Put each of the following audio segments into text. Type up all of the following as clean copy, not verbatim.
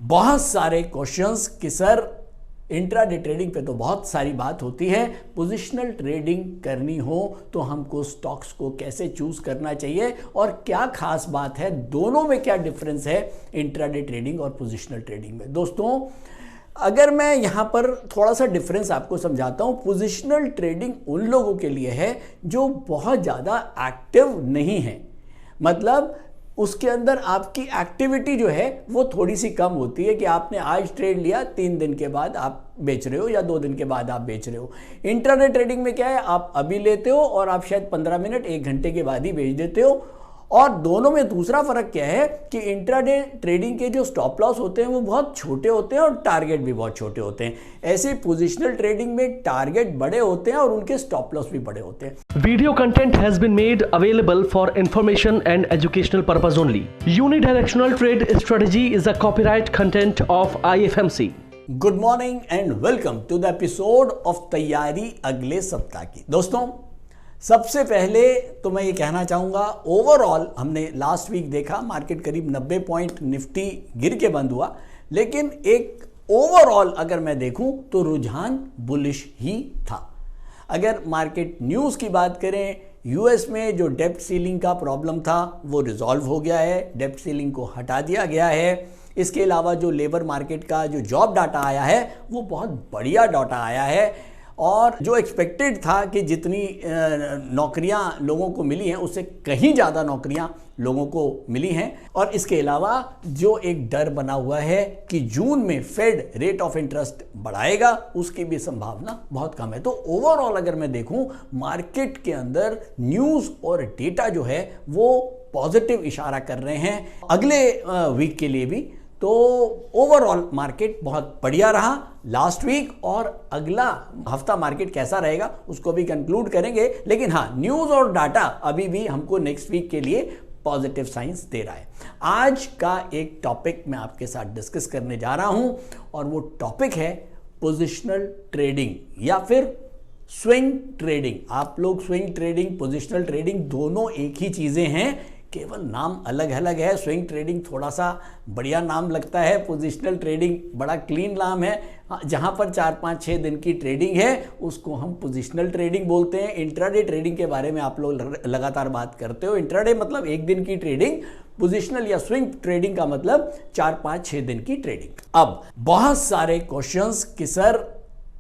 बहुत सारे क्वेश्चंस कि सर इंट्राडे ट्रेडिंग पे तो बहुत सारी बात होती है, पोजिशनल ट्रेडिंग करनी हो तो हमको स्टॉक्स को कैसे चूज करना चाहिए और क्या खास बात है, दोनों में क्या डिफरेंस है इंट्राडे ट्रेडिंग और पोजिशनल ट्रेडिंग में। दोस्तों अगर मैं यहाँ पर थोड़ा सा डिफरेंस आपको समझाता हूँ, पोजिशनल ट्रेडिंग उन लोगों के लिए है जो बहुत ज़्यादा एक्टिव नहीं है, मतलब उसके अंदर आपकी एक्टिविटी जो है वो थोड़ी सी कम होती है कि आपने आज ट्रेड लिया, 3 दिन के बाद आप बेच रहे हो या 2 दिन के बाद आप बेच रहे हो। इंट्राडे ट्रेडिंग में क्या है, आप अभी लेते हो और आप शायद 15 मिनट 1 घंटे के बाद ही बेच देते हो। और दोनों में दूसरा फर्क क्या है कि इंट्राडे ट्रेडिंग के जो स्टॉप लॉस होते हैं वो बहुत छोटे होते हैं और टारगेट भी बहुत छोटे होते हैं। ऐसे पोजिशनल ट्रेडिंग में टारगेट बड़े होते हैं और उनके स्टॉप लॉस भी बड़े होते हैं। Video content has been made available for information and educational purpose only. Unidirectional trade strategy is a copyright content of IFMC. Good morning and welcome to the episode of तैयारी अगले सप्ताह की। दोस्तों सबसे पहले तो मैं ये कहना चाहूँगा, ओवरऑल हमने लास्ट वीक देखा मार्केट करीब 90 पॉइंट निफ्टी गिर के बंद हुआ, लेकिन एक ओवरऑल अगर मैं देखूं तो रुझान बुलिश ही था। अगर मार्केट न्यूज़ की बात करें, यूएस में जो डेब्ट सीलिंग का प्रॉब्लम था वो रिजॉल्व हो गया है, डेब्ट सीलिंग को हटा दिया गया है। इसके अलावा जो लेबर मार्केट का जो जॉब डाटा आया है वो बहुत बढ़िया डाटा आया है और जो एक्सपेक्टेड था कि जितनी नौकरियां लोगों को मिली हैं उससे कहीं ज़्यादा नौकरियां लोगों को मिली हैं। और इसके अलावा जो एक डर बना हुआ है कि जून में फेड रेट ऑफ इंटरेस्ट बढ़ाएगा, उसकी भी संभावना बहुत कम है। तो ओवरऑल अगर मैं देखूं मार्केट के अंदर न्यूज़ और डेटा जो है वो पॉजिटिव इशारा कर रहे हैं अगले वीक के लिए भी। तो ओवरऑल मार्केट बहुत बढ़िया रहा लास्ट वीक और अगला हफ्ता मार्केट कैसा रहेगा उसको भी कंक्लूड करेंगे। लेकिन हाँ, न्यूज़ और डाटा अभी भी हमको नेक्स्ट वीक के लिए पॉजिटिव साइंस दे रहा है। आज का एक टॉपिक मैं आपके साथ डिस्कस करने जा रहा हूं और वो टॉपिक है पोजिशनल ट्रेडिंग या फिर स्विंग ट्रेडिंग। आप लोग स्विंग ट्रेडिंग, पोजिशनल ट्रेडिंग दोनों एक ही चीज़ें हैं, केवल नाम अलग अलग है। स्विंग ट्रेडिंग थोड़ा सा बढ़िया नाम लगता है, पोजिशनल ट्रेडिंग बड़ा क्लीन नाम है। जहां पर 4-5-6 दिन की ट्रेडिंग है उसको हम पोजिशनल ट्रेडिंग बोलते हैं। इंट्राडे ट्रेडिंग के बारे में आप लोग लगातार बात करते हो। इंट्राडे मतलब 1 दिन की ट्रेडिंग, पोजिशनल या स्विंग ट्रेडिंग का मतलब 4-5-6 दिन की ट्रेडिंग। अब बहुत सारे क्वेश्चंस कि सर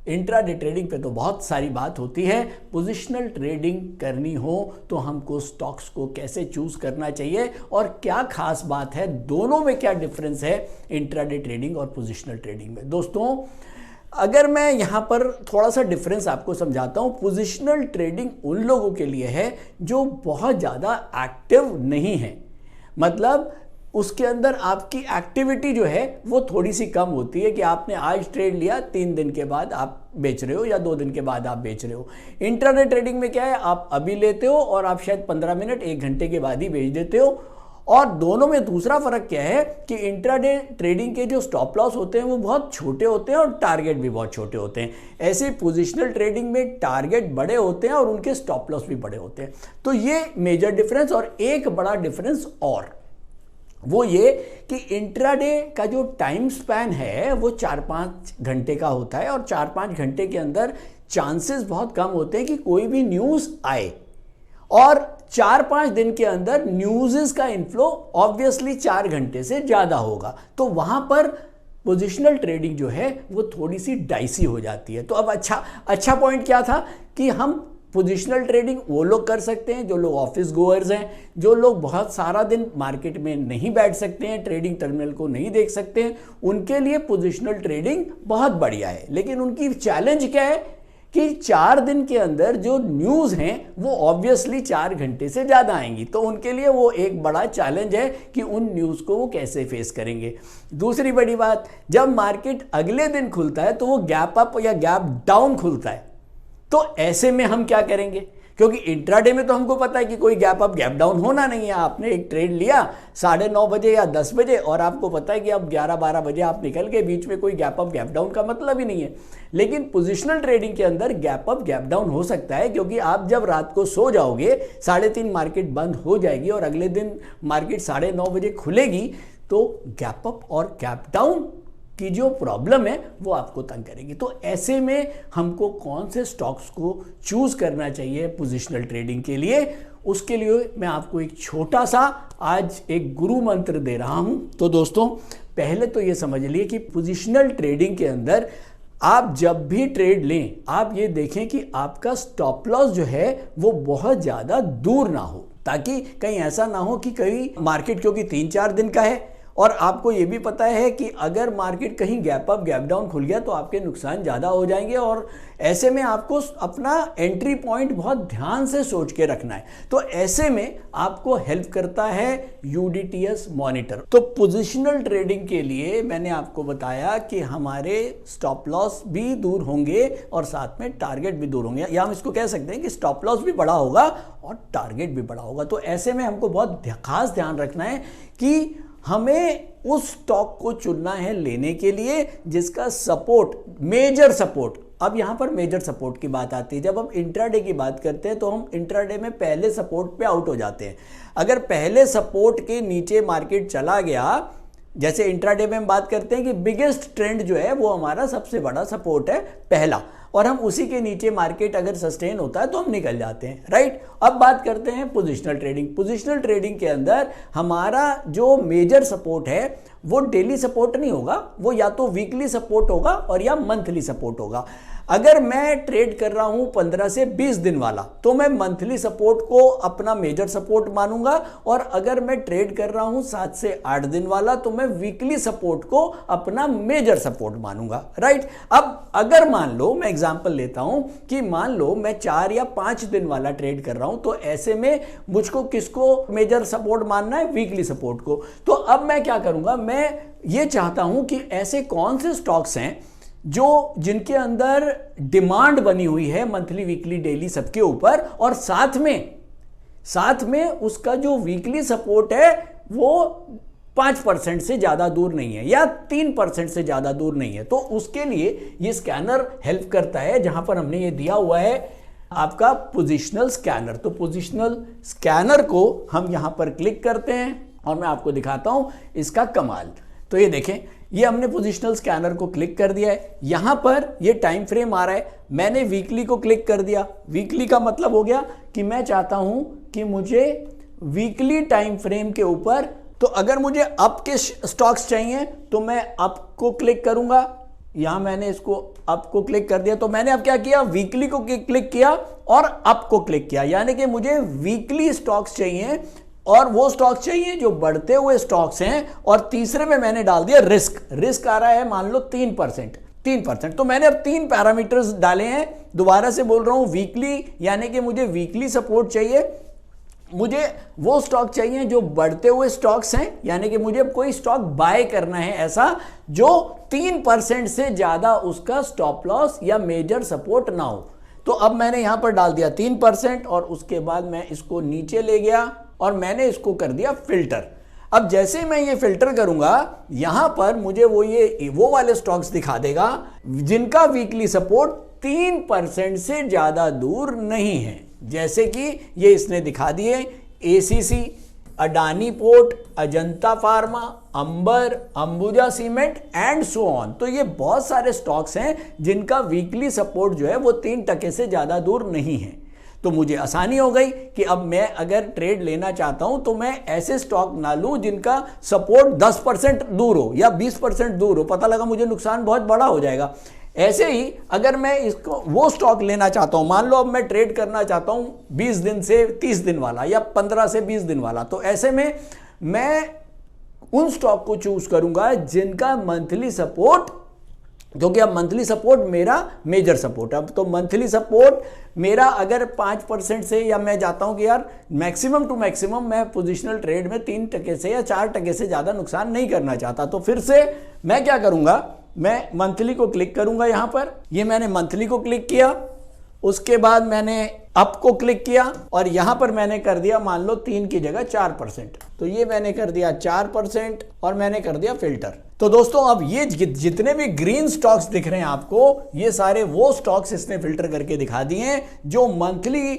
इंट्राडे ट्रेडिंग पे तो बहुत सारी बात होती है, पोजिशनल ट्रेडिंग करनी हो तो हमको स्टॉक्स को कैसे चूज करना चाहिए और क्या खास बात है, दोनों में क्या डिफरेंस है इंट्राडे ट्रेडिंग और पोजिशनल ट्रेडिंग में। दोस्तों अगर मैं यहाँ पर थोड़ा सा डिफरेंस आपको समझाता हूँ, पोजिशनल ट्रेडिंग उन लोगों के लिए है जो बहुत ज़्यादा एक्टिव नहीं है, मतलब उसके अंदर आपकी एक्टिविटी जो है वो थोड़ी सी कम होती है कि आपने आज ट्रेड लिया, 3 दिन के बाद आप बेच रहे हो या 2 दिन के बाद आप बेच रहे हो। इंट्राडे ट्रेडिंग में क्या है, आप अभी लेते हो और आप शायद 15 मिनट 1 घंटे के बाद ही बेच देते हो। और दोनों में दूसरा फर्क क्या है कि इंट्राडे ट्रेडिंग के जो स्टॉप लॉस होते हैं वो बहुत छोटे होते हैं और टारगेट भी बहुत छोटे होते हैं। ऐसे पोजिशनल ट्रेडिंग में टारगेट बड़े होते हैं और उनके स्टॉप लॉस भी बड़े होते हैं। तो ये मेजर डिफरेंस। और एक बड़ा डिफरेंस और वो ये कि इंट्राडे का जो टाइम स्पैन है वो 4-5 घंटे का होता है और 4-5 घंटे के अंदर चांसेस बहुत कम होते हैं कि कोई भी न्यूज़ आए और 4-5 दिन के अंदर न्यूज़ का इनफ्लो ऑब्वियसली 4 घंटे से ज़्यादा होगा। तो वहाँ पर पोजिशनल ट्रेडिंग जो है वो थोड़ी सी डाइसी हो जाती है। तो अब अच्छा पॉइंट क्या था कि हम पोजिशनल ट्रेडिंग वो लोग कर सकते हैं जो लोग ऑफिस गोअर्स हैं, जो लोग बहुत सारा दिन मार्केट में नहीं बैठ सकते हैं, ट्रेडिंग टर्मिनल को नहीं देख सकते हैं, उनके लिए पोजिशनल ट्रेडिंग बहुत बढ़िया है। लेकिन उनकी चैलेंज क्या है कि 4 दिन के अंदर जो न्यूज़ हैं वो ऑब्वियसली 4 घंटे से ज़्यादा आएंगी। तो उनके लिए वो एक बड़ा चैलेंज है कि उन न्यूज़ को वो कैसे फेस करेंगे। दूसरी बड़ी बात, जब मार्केट अगले दिन खुलता है तो वो गैप अप या गैप डाउन खुलता है। तो ऐसे में हम क्या करेंगे, क्योंकि इंट्राडे में तो हमको पता है कि कोई गैप अप गैप डाउन होना नहीं है। आपने एक ट्रेड लिया 9:30 बजे या 10 बजे और आपको पता है कि अब 11-12 बजे आप निकल गए, बीच में कोई गैप अप गैप डाउन का मतलब ही नहीं है। लेकिन पोजिशनल ट्रेडिंग के अंदर गैप अप गैप डाउन हो सकता है, क्योंकि आप जब रात को सो जाओगे 3:30 मार्केट बंद हो जाएगी और अगले दिन मार्केट 9:30 बजे खुलेगी, तो गैप अप और गैप डाउन की जो प्रॉब्लम है वो आपको तंग करेगी। तो ऐसे में हमको कौन से स्टॉक्स को चूज करना चाहिए पोजिशनल ट्रेडिंग के लिए, उसके लिए मैं आपको एक छोटा सा आज एक गुरु मंत्र दे रहा हूं। तो दोस्तों पहले तो ये समझ लिए कि पोजिशनल ट्रेडिंग के अंदर आप जब भी ट्रेड लें, आप ये देखें कि आपका स्टॉप लॉस जो है वो बहुत ज़्यादा दूर ना हो, ताकि कहीं ऐसा ना हो कि कहीं मार्केट क्योंकि 3-4 दिन का है और आपको ये भी पता है कि अगर मार्केट कहीं गैप अप गैप डाउन खुल गया तो आपके नुकसान ज़्यादा हो जाएंगे, और ऐसे में आपको अपना एंट्री पॉइंट बहुत ध्यान से सोच के रखना है। तो ऐसे में आपको हेल्प करता है यूडीटीएस मॉनिटर। तो पोजिशनल ट्रेडिंग के लिए मैंने आपको बताया कि हमारे स्टॉप लॉस भी दूर होंगे और साथ में टारगेट भी दूर होंगे, या हम इसको कह सकते हैं कि स्टॉप लॉस भी बड़ा होगा और टारगेट भी बड़ा होगा। तो ऐसे में हमको बहुत खास ध्यान रखना है कि हमें उस स्टॉक को चुनना है लेने के लिए जिसका सपोर्ट, मेजर सपोर्ट, अब यहां पर मेजर सपोर्ट की बात आती है। जब हम इंट्राडे की बात करते हैं तो हम इंट्राडे में पहले सपोर्ट पे आउट हो जाते हैं। अगर पहले सपोर्ट के नीचे मार्केट चला गया, जैसे इंट्राडे में हम बात करते हैं कि बिगेस्ट ट्रेंड जो है वो हमारा सबसे बड़ा सपोर्ट है पहला, और हम उसी के नीचे मार्केट अगर सस्टेन होता है तो हम निकल जाते हैं, राइट। अब बात करते हैं पोजिशनल ट्रेडिंग। पोजिशनल ट्रेडिंग के अंदर हमारा जो मेजर सपोर्ट है वो डेली सपोर्ट नहीं होगा, वो या तो वीकली सपोर्ट होगा और या मंथली सपोर्ट होगा। अगर मैं ट्रेड कर रहा हूं 15 से 20 दिन वाला तो मैं मंथली सपोर्ट को अपना मेजर सपोर्ट मानूंगा, और अगर मैं ट्रेड कर रहा हूं 7 से 8 दिन वाला तो मैं वीकली सपोर्ट को अपना मेजर सपोर्ट मानूंगा, राइट। अब अगर मान लो, मैं एग्जांपल लेता हूं कि मान लो मैं 4 या 5 दिन वाला ट्रेड कर रहा हूं, तो ऐसे में मुझको किसको मेजर सपोर्ट मानना है? वीकली सपोर्ट को। तो अब मैं क्या करूंगा, मैं ये चाहता हूं कि ऐसे कौन से स्टॉक्स हैं जो जिनके अंदर डिमांड बनी हुई है मंथली वीकली डेली सबके ऊपर, और साथ में उसका जो वीकली सपोर्ट है वो 5% से ज्यादा दूर नहीं है या 3% से ज्यादा दूर नहीं है। तो उसके लिए ये स्कैनर हेल्प करता है, जहां पर हमने ये दिया हुआ है आपका पोजिशनल स्कैनर। तो पोजिशनल स्कैनर को हम यहां पर क्लिक करते हैं और मैं आपको दिखाता हूं इसका कमाल। तो ये देखें, ये हमने पोजिशनल स्कैनर को क्लिक कर दिया है, यहां पर ये टाइम फ्रेम आ रहा है, मैंने वीकली को क्लिक कर दिया। वीकली का मतलब हो गया कि मैं चाहता हूं कि मुझे वीकली टाइम फ्रेम के ऊपर, तो अगर मुझे अप के स्टॉक्स चाहिए तो मैं अप को क्लिक करूंगा। यहां मैंने इसको अप को क्लिक कर दिया, तो मैंने अब क्या किया, वीकली को क्लिक किया और अप को क्लिक किया, यानी कि मुझे वीकली स्टॉक्स चाहिए और वो स्टॉक्स चाहिए जो बढ़ते हुए स्टॉक्स हैं। और तीसरे में मैंने डाल दिया रिस्क आ रहा है मान लो 3%। तो मैंने अब 3 पैरामीटर्स डाले हैं। दोबारा से बोल रहा हूं, वीकली यानी कि मुझे वीकली सपोर्ट चाहिए, मुझे वो स्टॉक चाहिए जो बढ़ते हुए स्टॉक्स हैं, यानी कि मुझे कोई स्टॉक बाय करना है ऐसा जो 3% से ज्यादा उसका स्टॉप लॉस या मेजर सपोर्ट ना हो। तो अब मैंने यहां पर डाल दिया 3%, और उसके बाद मैं इसको नीचे ले गया और मैंने इसको कर दिया फिल्टर। अब जैसे मैं ये फिल्टर करूंगा, यहां पर मुझे वो वाले स्टॉक्स दिखा देगा जिनका वीकली सपोर्ट 3% से ज्यादा दूर नहीं है, जैसे कि ये इसने दिखा दिए, ACC, Adani port, Ajanta pharma, Amber, Ambuja cement and so on. तो ये बहुत सारे स्टॉक्स हैं जिनका वीकली सपोर्ट जो है वो 3% से ज्यादा दूर नहीं है। तो मुझे आसानी हो गई कि अब मैं अगर ट्रेड लेना चाहता हूं तो मैं ऐसे स्टॉक ना लूं जिनका सपोर्ट 10% दूर हो या 20% दूर हो, पता लगा मुझे नुकसान बहुत बड़ा हो जाएगा। ऐसे ही अगर मैं इसको वो स्टॉक लेना चाहता हूं, मान लो अब मैं ट्रेड करना चाहता हूं 20 दिन से 30 दिन वाला या 15 से 20 दिन वाला, तो ऐसे में मैं उन स्टॉक को चूज करूंगा जिनका मंथली सपोर्ट, क्योंकि अब मंथली सपोर्ट मेरा मेजर सपोर्ट है। अब तो मंथली सपोर्ट मेरा अगर 5% से, या मैं जाता हूं कि यार मैक्सिमम टू मैक्सिमम मैं पोजिशनल ट्रेड में 3% से या 4% से ज्यादा नुकसान नहीं करना चाहता, तो फिर से मैं क्या करूंगा, मैं मंथली को क्लिक करूंगा। यहां पर ये मैंने मंथली को क्लिक किया, उसके बाद मैंने अप को क्लिक किया और यहां पर मैंने कर दिया मान लो 3 की जगह 4%, तो ये मैंने कर दिया 4% और मैंने कर दिया फिल्टर। तो दोस्तों अब ये जितने भी ग्रीन स्टॉक्स दिख रहे हैं आपको, ये सारे वो स्टॉक्स इसने फिल्टर करके दिखा दिए हैं जो मंथली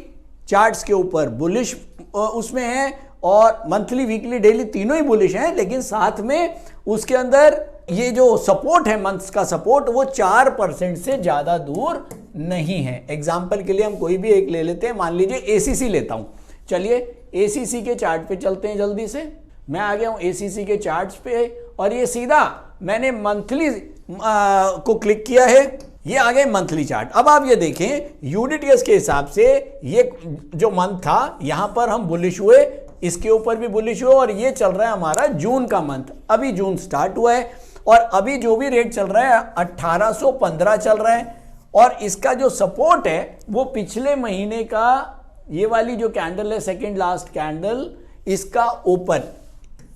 चार्ट्स के ऊपर बुलिश उसमें है और मंथली, वीकली, डेली तीनों ही बुलिश हैं, लेकिन साथ में उसके अंदर ये जो सपोर्ट है, मंथ्स का सपोर्ट, वो 4% से ज्यादा दूर नहीं है। एग्जाम्पल के लिए हम कोई भी एक ले लेते हैं, मान लीजिए एसीसी लेता हूं। चलिए एसीसी के चार्ट पे चलते हैं जल्दी से। मैं आ गया हूं एसीसी के चार्ट्स पे और ये सीधा मैंने मंथली को क्लिक किया है, ये आ गए मंथली चार्ट। अब आप ये देखें यूनिटीएस के हिसाब से ये जो मंथ था यहां पर हम बुलिश हुए, इसके ऊपर भी बुलिश हुए, और ये चल रहा है हमारा जून का मंथ। अभी जून स्टार्ट हुआ है और अभी जो भी रेट चल रहा है 1815 चल रहा है, और इसका जो सपोर्ट है वो पिछले महीने का ये वाली जो कैंडल है, सेकंड लास्ट कैंडल, इसका ओपन,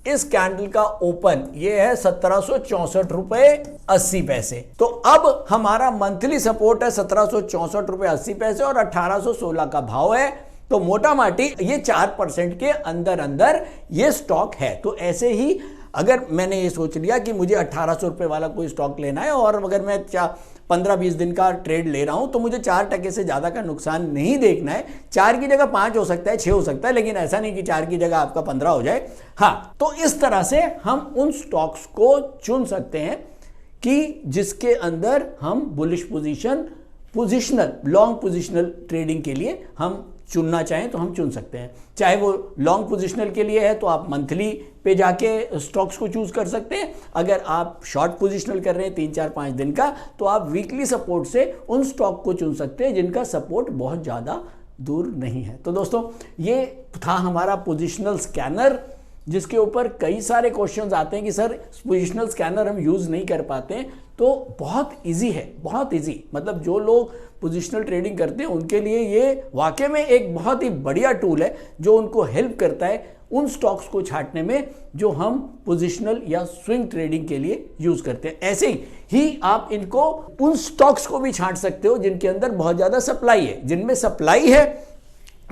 इस कैंडल का ओपन ये है 1764 रुपए 80 पैसे। तो अब हमारा मंथली सपोर्ट है 1764 रुपए 80 पैसे और 1816 का भाव है। तो मोटा माटी ये 4% के अंदर अंदर ये स्टॉक है। तो ऐसे ही अगर मैंने ये सोच लिया कि मुझे 1800 रुपए वाला कोई स्टॉक लेना है और अगर मैं 15-20 दिन का ट्रेड ले रहा हूं तो मुझे 4% से ज्यादा का नुकसान नहीं देखना है। 4 की जगह 5 हो सकता है, 6 हो सकता है, लेकिन ऐसा नहीं कि 4 की जगह आपका 15 हो जाए। हाँ, तो इस तरह से हम उन स्टॉक्स को चुन सकते हैं कि जिसके अंदर हम bullish positional long positional trading के लिए हम चुनना चाहें तो हम चुन सकते हैं। चाहे वो लॉन्ग पोजिशनल के लिए है तो आप मंथली पे जाके स्टॉक्स को चूज कर सकते हैं। अगर आप शॉर्ट पोजिशनल कर रहे हैं 3-4-5 दिन का, तो आप वीकली सपोर्ट से उन स्टॉक को चुन सकते हैं जिनका सपोर्ट बहुत ज़्यादा दूर नहीं है। तो दोस्तों ये था हमारा पोजिशनल स्कैनर, जिसके ऊपर कई सारे क्वेश्चंस आते हैं कि सर पोजिशनल स्कैनर हम यूज़ नहीं कर पाते हैं। तो बहुत इजी है, बहुत इजी, मतलब जो लोग पोजिशनल ट्रेडिंग करते हैं उनके लिए ये वाकई में एक बहुत ही बढ़िया टूल है जो उनको हेल्प करता है उन स्टॉक्स को छांटने में जो हम पोजिशनल या स्विंग ट्रेडिंग के लिए यूज करते हैं। ऐसे ही आप इनको उन स्टॉक्स को भी छांट सकते हो जिनके अंदर बहुत ज्यादा सप्लाई है। जिनमें सप्लाई है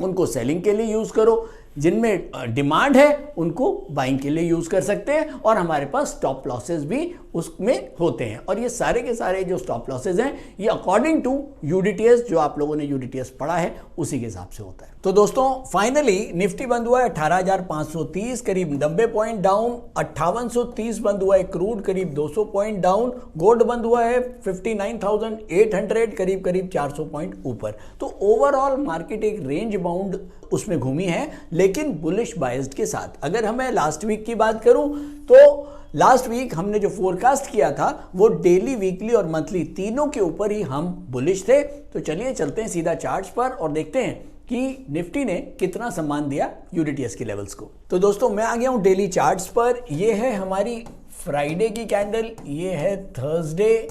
उनको सेलिंग के लिए यूज करो, जिनमें डिमांड है उनको बाइंग के लिए यूज कर सकते हैं, और हमारे पास स्टॉप लॉसेस भी उसमें होते हैं। और ये सारे के सारे जो स्टॉप लॉसेस हैं ये अकॉर्डिंग टू यूडीटीएस, जो आप लोगों ने यूडीटीएस पढ़ा है उसी के हिसाब से होता है। तो दोस्तों फाइनली निफ्टी बंद हुआ है 18,530, करीब 90 पॉइंट डाउन। 5830 बंद हुआ है क्रूड, करीब 200 पॉइंट डाउन। गोल्ड बंद हुआ है 59,800, करीब 400 पॉइंट ऊपर। तो ओवरऑल मार्केट एक रेंज बाउंड उसमें घूमी है, लेकिन बुलिश बायस्ड के साथ। अगर हमें लास्ट वीक की बात करूं तो लास्ट वीक हमने जो फोरकास्ट किया था वो डेली, वीकली और मंथली तीनों के ऊपर ही हम बुलिश थे। तो चलिए चलते हैं सीधा चार्ट्स पर और देखते हैं कि निफ्टी ने कितना सम्मान दिया यूडीटीएस के लेवल्स को। तो दोस्तों मैं आ गया हूं डेली चार्ट्स पर। ये है हमारी फ्राइडे की कैंडल, ये है थर्सडे,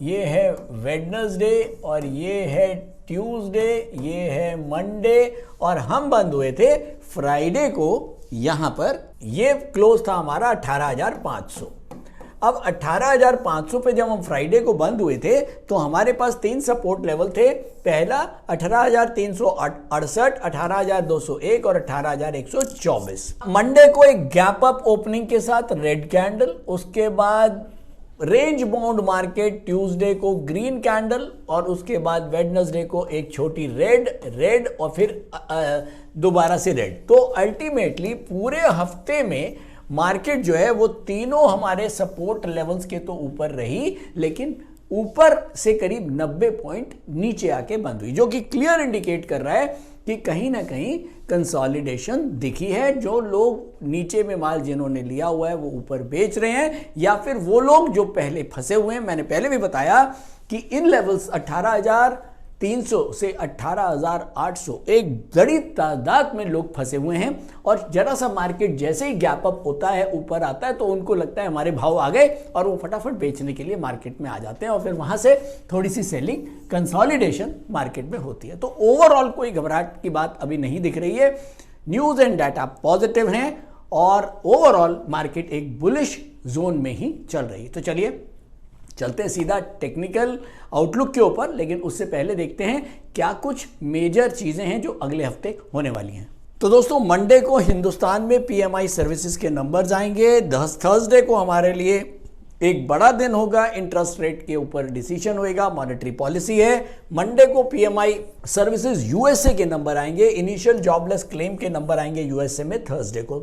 ये है वेडनेसडे, और ये है ट्यूसडे, ये है मंडे, और हम बंद हुए थे फ्राइडे को यहां पर। ये क्लोज था हमारा 18,500। अब 18,500 पे जब हम फ्राइडे को बंद हुए थे तो हमारे पास 3 सपोर्ट लेवल थे। पहला 18,368, 18,201 और 18,124। मंडे को एक गैप अप ओपनिंग के साथ रेड कैंडल, उसके बाद रेंज बाउंड मार्केट ट्यूसडे को ग्रीन कैंडल, और उसके बाद वेडनेसडे को एक छोटी रेड और फिर दोबारा से रेड। तो अल्टीमेटली पूरे हफ्ते में मार्केट जो है वो तीनों हमारे सपोर्ट लेवल्स के तो ऊपर रही, लेकिन ऊपर से करीब 90 पॉइंट नीचे आके बंद हुई, जो कि क्लियर इंडिकेट कर रहा है कि कहीं ना कहीं कंसोलिडेशन दिखी है। जो लोग नीचे में माल जिन्होंने लिया हुआ है वो ऊपर बेच रहे हैं, या फिर वो लोग जो पहले फंसे हुए हैं। मैंने पहले भी बताया कि इन लेवल्स 18,300 से 18,800 एक बड़ी तादाद में लोग फंसे हुए हैं, और जरा सा मार्केट जैसे ही गैप अप होता है, ऊपर आता है, तो उनको लगता है हमारे भाव आ गए, और वो फटाफट बेचने के लिए मार्केट में आ जाते हैं, और फिर वहां से थोड़ी सी सेलिंग, कंसोलिडेशन मार्केट में होती है। तो ओवरऑल कोई घबराहट की बात अभी नहीं दिख रही है। न्यूज एंड डाटा पॉजिटिव हैं और ओवरऑल मार्केट एक बुलिश जोन में ही चल रही है। तो चलिए चलते हैं सीधा टेक्निकल आउटलुक के ऊपर, लेकिन उससे पहले देखते हैं क्या कुछ मेजर चीजें हैं जो अगले हफ्ते होने वाली हैं। तो दोस्तों मंडे को हिंदुस्तान में पीएमआई सर्विसेज के नंबर्स आएंगे। थर्सडे को हमारे लिए एक बड़ा दिन होगा, इंटरेस्ट रेट के ऊपर डिसीजन होएगा, मॉनेटरी पॉलिसी है। मंडे को पीएमआई सर्विसेज यूएसए के नंबर आएंगे, इनिशियल जॉबलेस क्लेम के नंबर आएंगे यूएसए में थर्सडे को।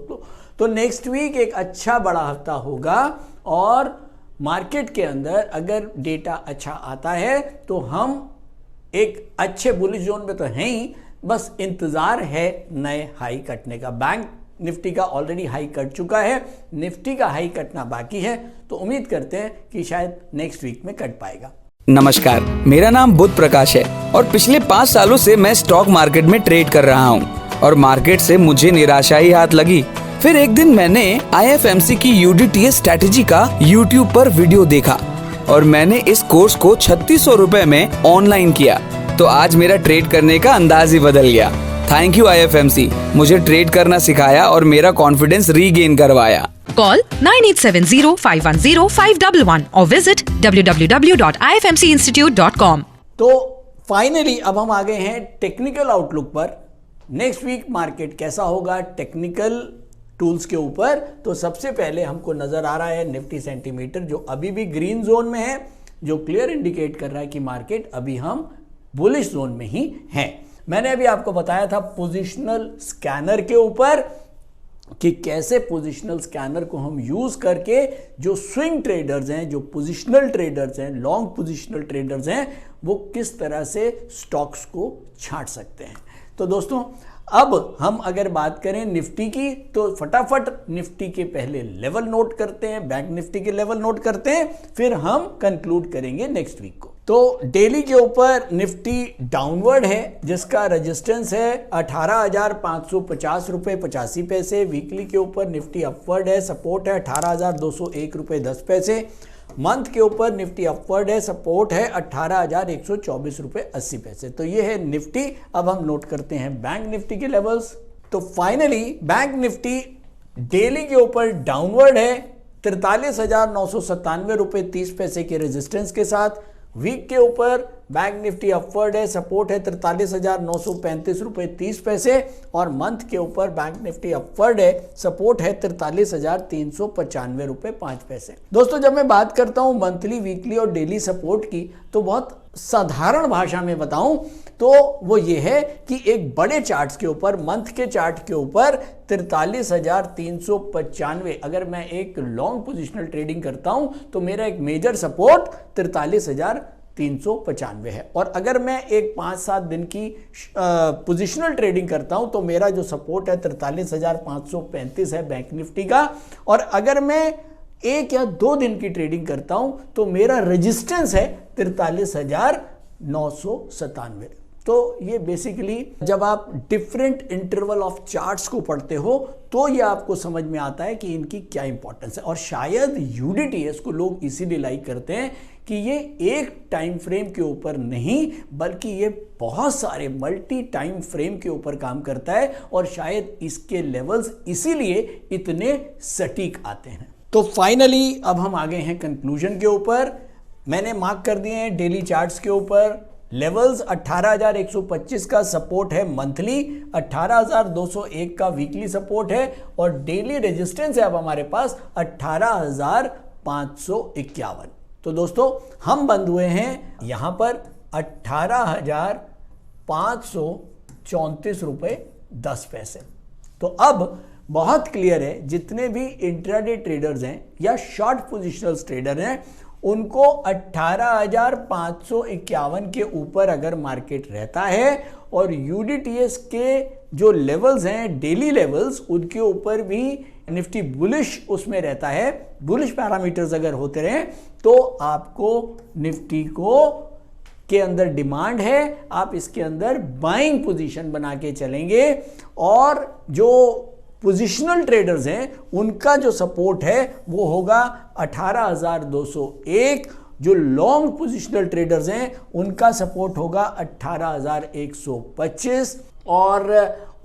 तो नेक्स्ट वीक एक अच्छा बड़ा हफ्ता होगा और मार्केट के अंदर अगर डेटा अच्छा आता है तो हम एक अच्छे बुलिश जोन में तो हैं ही, बस इंतजार है नए हाई कटने का। बैंक निफ्टी का ऑलरेडी हाई कट चुका है, निफ्टी का हाई कटना बाकी है, तो उम्मीद करते हैं कि शायद नेक्स्ट वीक में कट पाएगा। नमस्कार, मेरा नाम बुध प्रकाश है और पिछले 5 सालों से मैं स्टॉक मार्केट में ट्रेड कर रहा हूँ और मार्केट से मुझे निराशा ही हाथ लगी। फिर एक दिन मैंने IFMC की UDTS स्ट्रैटेजी का YouTube पर वीडियो देखा और मैंने इस कोर्स को 3600 रुपए में ऑनलाइन किया, तो आज मेरा ट्रेड करने का अंदाज ही बदल गया। थैंक यू IFMC, मुझे ट्रेड करना सिखाया और मेरा कॉन्फिडेंस रीगेन करवाया। Call 9870-510-511 or visit www.ifmcinstitute.com। तो फाइनली अब हम आ गए हैं टेक्निकल आउटलुक पर। नेक्स्ट वीक मार्केट कैसा होगा टेक्निकल टूल्स के ऊपर, तो सबसे पहले हमको नजर आ रहा है निफ्टी सेंटीमीटर जो अभी भी ग्रीन जोन में है, जो क्लियर इंडिकेट कर रहा है कि मार्केट अभी हम बुलिश जोन में ही हैं। मैंने अभी आपको बताया था पोजिशनल स्कैनर के ऊपर कि कैसे पोजिशनल स्कैनर को हम यूज करके जो स्विंग ट्रेडर्स हैं, जो पोजिशनल ट्रेडर्स हैं, लॉन्ग पोजिशनल ट्रेडर्स हैं, वो किस तरह से स्टॉक्स को छांट सकते हैं। तो दोस्तों अब हम अगर बात करें निफ्टी की, तो फटाफट निफ्टी के पहले लेवल नोट करते हैं, बैंक निफ्टी के लेवल नोट करते हैं, फिर हम कंक्लूड करेंगे नेक्स्ट वीक को। तो डेली के ऊपर निफ्टी डाउनवर्ड है जिसका रेजिस्टेंस है 18,550 रुपये 85 पैसे। वीकली के ऊपर निफ्टी अपवर्ड है, सपोर्ट है 18,201 रुपये 10 पैसे। मंथ के ऊपर निफ्टी अपवर्ड है, सपोर्ट है 18,124 रुपये 80 पैसे। तो ये है निफ्टी। अब हम नोट करते हैं बैंक निफ्टी के लेवल्स। तो फाइनली बैंक निफ्टी डेली के ऊपर डाउनवर्ड है 43,997 रुपये 30 पैसे के रेजिस्टेंस के साथ। वीक के ऊपर बैंक निफ्टी अपवर्ड है, सपोर्ट है 43,935 रुपये 30 पैसे। और मंथ के ऊपर बैंक निफ्टी अपवर्ड है, सपोर्ट है 43,395 रुपये 5 पैसे। दोस्तों जब मैं बात करता हूं मंथली, वीकली और डेली सपोर्ट की, तो बहुत साधारण भाषा में बताऊं तो वो ये है कि एक बड़े चार्ट्स के ऊपर, मंथ के चार्ट के ऊपर 43,395, अगर मैं एक लॉन्ग पोजिशनल ट्रेडिंग करता हूं तो मेरा एक मेजर सपोर्ट 43,395 है। और अगर मैं एक 5-7 दिन की पोजिशनल ट्रेडिंग करता हूं तो मेरा जो सपोर्ट है 43,535 है बैंक निफ्टी का। और अगर मैं 1 या 2 दिन की ट्रेडिंग करता हूं तो मेरा रेजिस्टेंस है 43,997। तो ये बेसिकली जब आप डिफरेंट इंटरवल ऑफ चार्ट्स को पढ़ते हो तो ये आपको समझ में आता है कि इनकी क्या इंपॉर्टेंस है। और शायद UDTS को लोग इसीलिए लाइक करते हैं कि ये एक टाइम फ्रेम के ऊपर नहीं, बल्कि ये बहुत सारे मल्टी टाइम फ्रेम के ऊपर काम करता है और शायद इसके लेवल्स इसीलिए इतने सटीक आते हैं। तो फाइनली अब हम आ गए हैं कंक्लूजन के ऊपर। मैंने मार्क कर दिए हैं डेली चार्ट्स के ऊपर लेवल्स। 18,125 का सपोर्ट है मंथली, 18,201 का वीकली सपोर्ट है और डेली रेजिस्टेंस है अब हमारे पास 18,551। तो दोस्तों हम बंद हुए हैं यहां पर 18,534 रुपये 10 पैसे। तो अब बहुत क्लियर है, जितने भी इंट्राडे ट्रेडर्स हैं या शॉर्ट पोजिशनल ट्रेडर हैं, उनको 18,551 के ऊपर अगर मार्केट रहता है और UDTS के जो लेवल्स हैं डेली लेवल्स, उनके ऊपर भी निफ्टी बुलिश उसमें रहता है, बुलिश पैरामीटर्स अगर होते रहे, तो आपको निफ्टी को के अंदर डिमांड है, आप इसके अंदर बाइंग पोजीशन बना के चलेंगे। और जो पोजिशनल ट्रेडर्स हैं उनका जो सपोर्ट है वो होगा 18,201। जो लॉन्ग पोजिशनल ट्रेडर्स हैं उनका सपोर्ट होगा 18,125। और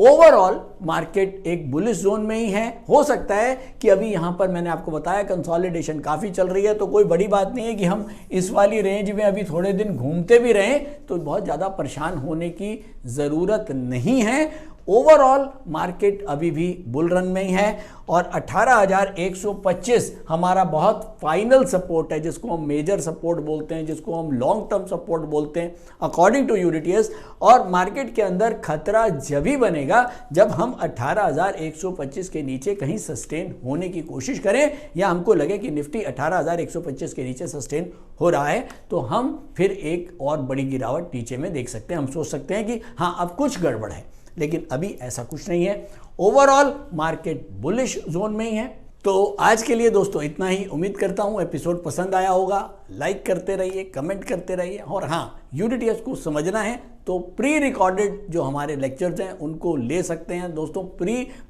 ओवरऑल मार्केट एक बुलिश जोन में ही है। हो सकता है कि अभी यहां पर मैंने आपको बताया कंसोलिडेशन काफ़ी चल रही है, तो कोई बड़ी बात नहीं है कि हम इस वाली रेंज में अभी थोड़े दिन घूमते भी रहें, तो बहुत ज़्यादा परेशान होने की ज़रूरत नहीं है। ओवरऑल मार्केट अभी भी बुल रन में ही है और 18,125 हमारा बहुत फाइनल सपोर्ट है, जिसको हम मेजर सपोर्ट बोलते हैं, जिसको हम लॉन्ग टर्म सपोर्ट बोलते हैं अकॉर्डिंग टू यूडीटीएस। और मार्केट के अंदर खतरा जब ही बनेगा जब हम 18,125 के नीचे कहीं सस्टेन होने की कोशिश करें, या हमको लगे कि निफ्टी 18,125 के नीचे सस्टेन हो रहा है, तो हम फिर एक और बड़ी गिरावट नीचे में देख सकते हैं। हम सोच सकते हैं कि हाँ अब कुछ गड़बड़ है, लेकिन अभी ऐसा कुछ नहीं है। ओवरऑल मार्केट बुलिश जोन में ही है। तो आज के लिए दोस्तों इतना ही। उम्मीद करता हूं एपिसोड पसंद आया होगा। लाइक करते रहिए, कमेंट करते रहिए, और हाँ यूडीटीएस को समझना है तो प्री रिकॉर्डेड जो हमारे लेक्चर्स हैं उनको ले सकते हैं दोस्तों।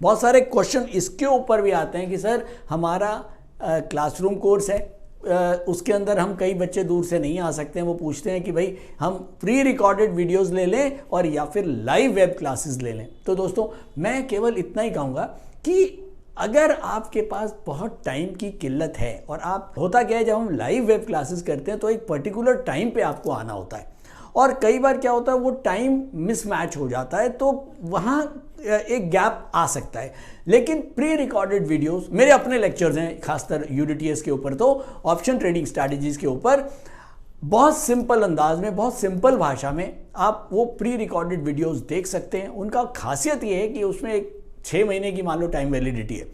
बहुत सारे क्वेश्चन इसके ऊपर भी आते हैं कि सर हमारा क्लासरूम कोर्स है, उसके अंदर हम कई बच्चे दूर से नहीं आ सकते हैं, वो पूछते हैं कि भाई हम प्री रिकॉर्डेड वीडियोस ले लें और या फिर लाइव वेब क्लासेस ले लें। तो दोस्तों मैं केवल इतना ही कहूँगा कि अगर आपके पास बहुत टाइम की किल्लत है, और आप होता क्या है जब हम लाइव वेब क्लासेस करते हैं तो एक पर्टिकुलर टाइम पे आपको आना होता है, और कई बार क्या होता है वो टाइम मिसमैच हो जाता है, तो वहाँ एक गैप आ सकता है। लेकिन प्री रिकॉर्डेड वीडियोस, मेरे अपने लेक्चर्स हैं खासकर यूडीटीएस के ऊपर, तो ऑप्शन ट्रेडिंग स्ट्रैटेजीज के ऊपर बहुत सिंपल अंदाज में, बहुत सिंपल भाषा में आप वो प्री रिकॉर्डेड वीडियोस देख सकते हैं। उनका खासियत ये है कि उसमें एक 6 महीने की मान लो टाइम वैलिडिटी है।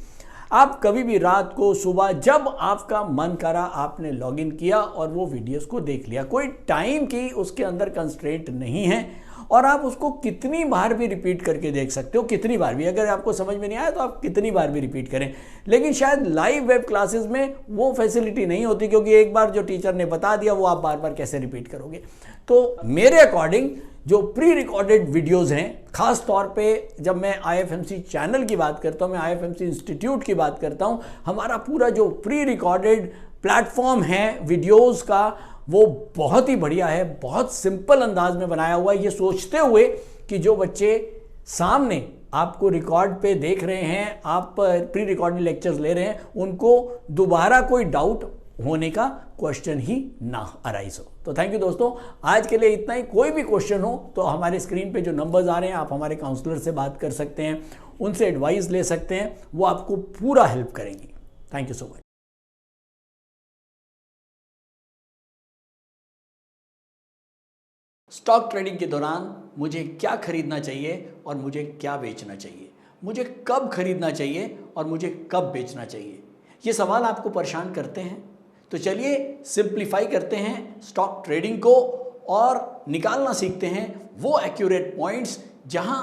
आप कभी भी रात को, सुबह, जब आपका मन करा आपने लॉगिन किया और वो वीडियोस को देख लिया। कोई टाइम की उसके अंदर कंस्ट्रेंट नहीं है, और आप उसको कितनी बार भी रिपीट करके देख सकते हो, कितनी बार भी। अगर आपको समझ में नहीं आया तो आप कितनी बार भी रिपीट करें। लेकिन शायद लाइव वेब क्लासेस में वो फैसिलिटी नहीं होती, क्योंकि एक बार जो टीचर ने बता दिया वो आप बार बार कैसे रिपीट करोगे। तो मेरे अकॉर्डिंग जो प्री रिकॉर्डेड वीडियोस हैं, खास तौर पे जब मैं IFMC चैनल की बात करता हूं, मैं IFMC इंस्टीट्यूट की बात करता हूं, हमारा पूरा जो प्री रिकॉर्डेड प्लेटफॉर्म है वीडियोस का वो बहुत ही बढ़िया है, बहुत सिंपल अंदाज में बनाया हुआ है, ये सोचते हुए कि जो बच्चे सामने आपको रिकॉर्ड पे देख रहे हैं, आप प्री रिकॉर्डेड लेक्चर्स ले रहे हैं, उनको दोबारा कोई डाउट होने का क्वेश्चन ही ना अराइज हो। तो थैंक यू दोस्तों, आज के लिए इतना ही। कोई भी क्वेश्चन हो तो हमारे स्क्रीन पे जो नंबर्स आ रहे हैं, आप हमारे काउंसलर से बात कर सकते हैं, उनसे एडवाइस ले सकते हैं, वो आपको पूरा हेल्प करेंगी। Thank you so much. Stock trading के दौरान मुझे क्या खरीदना चाहिए और मुझे क्या बेचना चाहिए, मुझे कब खरीदना चाहिए और मुझे कब बेचना चाहिए, ये सवाल आपको परेशान करते हैं। तो चलिए सिंप्लीफाई करते हैं स्टॉक ट्रेडिंग को और निकालना सीखते हैं वो एक्यूरेट पॉइंट्स जहां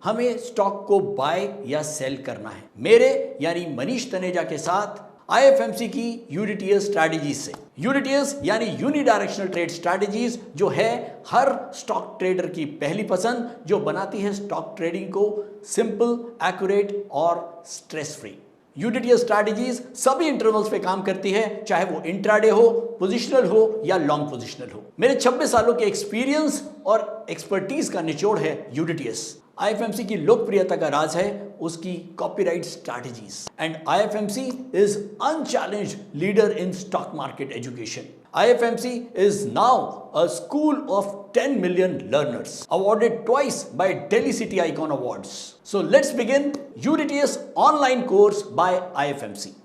हमें स्टॉक को बाय या सेल करना है। मेरे यानी मनीष तनेजा के साथ IFMC की यूडीटीएस स्ट्रैटेजीज से। यूडीटीएस यानी यूनिडायरेक्शनल ट्रेड स्ट्रैटेजीज, जो है हर स्टॉक ट्रेडर की पहली पसंद, जो बनाती है स्टॉक ट्रेडिंग को सिंपल, एक्यूरेट और स्ट्रेस फ्री। यूडीटीएस स्ट्रैटेजीज सभी इंटरवल्स पे काम करती है, चाहे वो इंट्राडे हो, पोजिशनल हो या लॉन्ग पोजिशनल हो। मेरे 26 सालों के एक्सपीरियंस और एक्सपर्टीज का निचोड़ है यूडीटीएस। IFMC की लोकप्रियता का राज है उसकी copyright strategies, and IFMC is unchallenged leader in stock market education. IFMC is now a school of 10 million learners, awarded twice by Delhi City Icon Awards. So let's begin UDTS online course by IFMC.